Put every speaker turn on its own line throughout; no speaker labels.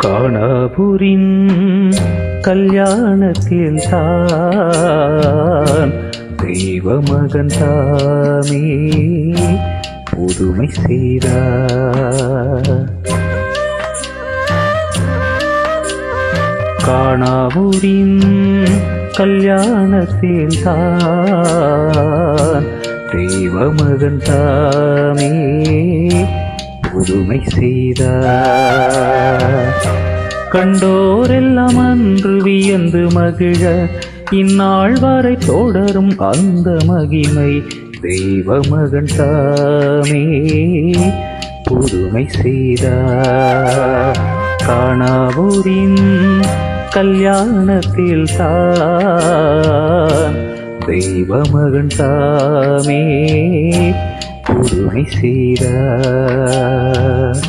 காணாபுரின் கல்யாணத்தில் தான் தெய்வ மகன் தாமே புதுமை செய்தார். காணாபுரின் கல்யாணத்தில் தான் தெய்வ மகன் தாமே புதுமை செய்தார். கண்டோரெல்லாம் அன்று வியந்து மகிழ இந்நாள் வரை தொடரும் அந்த மகிமை தெய்வ மகன் தாமே புதுமை செய்தார். காணாபுரின் கல்யாணத்தில் தான் தெய்வ மகன் தாமே புதுமை செய்தார்.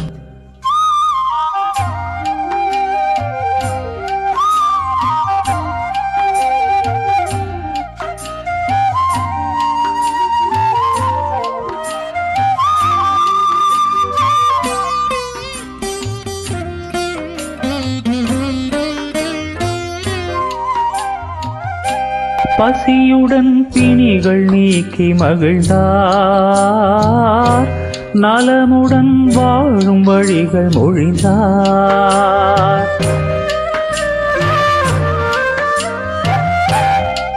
பசியுடன் பிணிகள் நீக்கி மகிழ்ந்தார், நலமுடன் வாழும் வழிகள் மொழிந்தார்.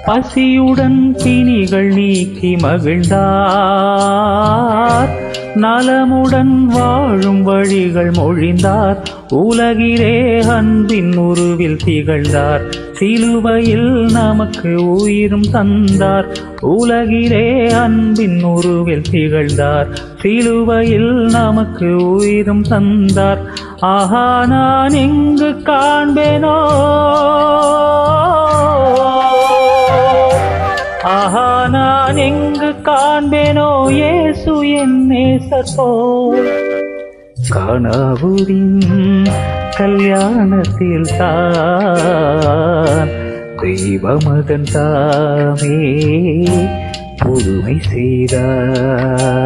பசியுடன் பிணிகள் நீக்கி மகிழ்ந்தார், நலமுடன் வாழும் வழிகள் மொழிந்தார். உலகிலே அன்பின் உருவில் திகழ்ந்தார், சிலுவையில் நமக்கு உயிரும் தந்தார். உலகிலே அன்பின் உருவில் திகழ்ந்தார், சிலுவையில் நமக்கு உயிரும் தந்தார். ஆஹா நான் எங்கு காண்பேனோ, ஆஹா நான் எங்கு காண்பேனோ இயேசு என் நேசர் போல். காணாபுரின் கல்யாணத்தில் தான் தெய்வ மகன் தாமே புதுமை செய்தார்.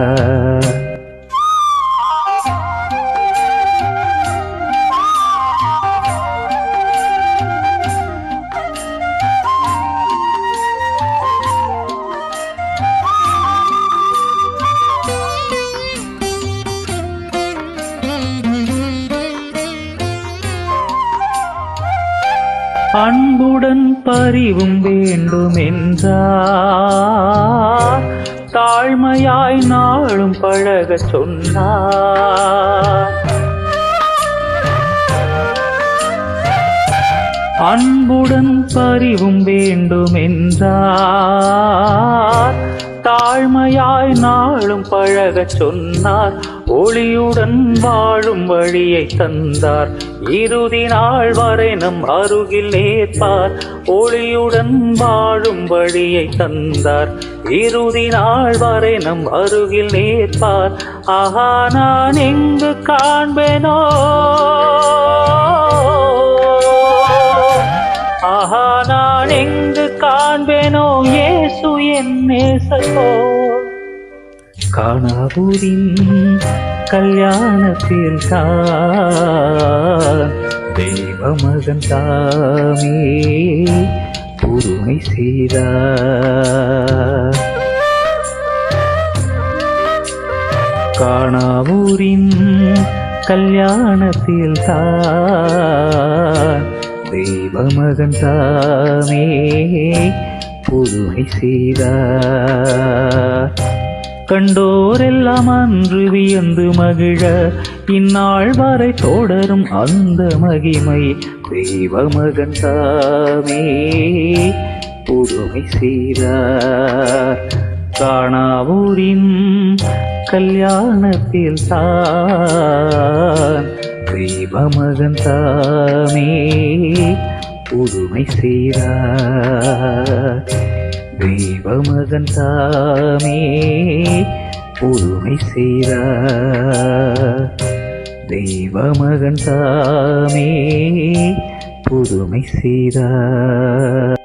அன்புடன் பரிவும் வேண்டும் என்றார், தாழ்மையாய் நாளும் பழக சொன்னார். அன்புடன் பரிவும் வேண்டும் என்றார், தாழ்மையாய் நாளும் பழக சொன்னார். ஒளியுடன் வாழும் வழியை தந்தார், இறுதி நாள் வரை நம் அருகில் ஏற்பார். ஒளியுடன் வாழும் வழியை தந்தார், இறுதி நாள் வரை நம் அருகில் ஏற்பார். ஆஹா நான் எங்கு காண்பேனோ, ஆஹா நான் எங்கு காண்பேனோ இயேசு என் நேசர் போல். காணாபுரின் கல்யாணத்தில் தான் தெய்வ மகன் தாமே புதுமை செய்தார். காணாபுரின் கல்யாணத்தில் தான் தெய்வ மகன் தாமே புதுமை செய்தார். கண்டோரெல்லாம் அன்று வியந்து மகிழ இந்நாள் வரை தொடரும் அந்த மகிமை தெய்வ மகன் தாமே புதுமை செய்தார். காணாபுரின் கல்யாணத்தில் தான் தெய்வ மகன் தாமே புதுமை செய்தார். தெய்வ மகன் தாமே புதுமை செய்தார். தெய்வ மகன் தாமே புதுமை செய்தார்.